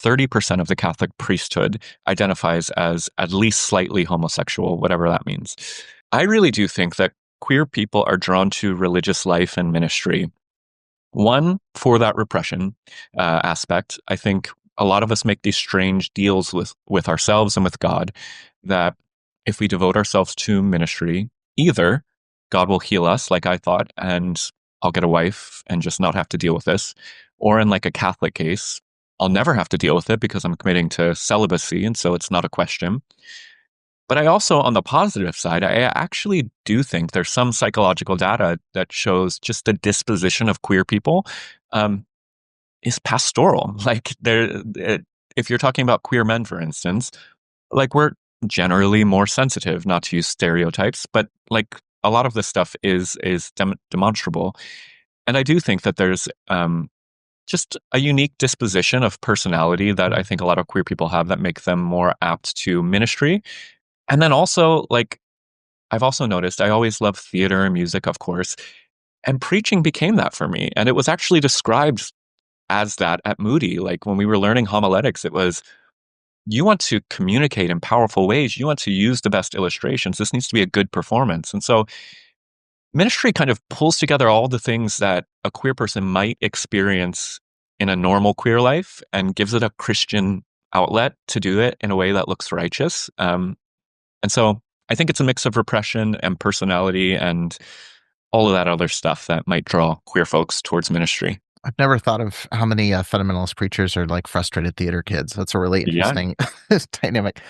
30% of the Catholic priesthood identifies as at least slightly homosexual, whatever that means. I really do think that queer people are drawn to religious life and ministry. One, for that repression aspect. I think a lot of us make these strange deals with ourselves and with God that if we devote ourselves to ministry, either God will heal us, like I thought, and I'll get a wife and just not have to deal with this, or in like a Catholic case, I'll never have to deal with it because I'm committing to celibacy, and so it's not a question. But I also, on the positive side, I actually do think there's some psychological data that shows just the disposition of queer people is pastoral. Like, if you're talking about queer men, for instance, like we're generally more sensitive, not to use stereotypes, but like a lot of this stuff is demonstrable. And I do think that there's just a unique disposition of personality that I think a lot of queer people have that make them more apt to ministry. And then also, like, I've also noticed I always love theater and music, of course, and preaching became that for me. And it was actually described as that at Moody. Like when we were learning homiletics, it was, you want to communicate in powerful ways. You want to use the best illustrations. This needs to be a good performance. And so ministry kind of pulls together all the things that a queer person might experience in a normal queer life and gives it a Christian outlet to do it in a way that looks righteous. And so I think it's a mix of repression and personality and all of that other stuff that might draw queer folks towards ministry. I've never thought of how many fundamentalist preachers are like frustrated theater kids. That's a really Yeah. interesting dynamic.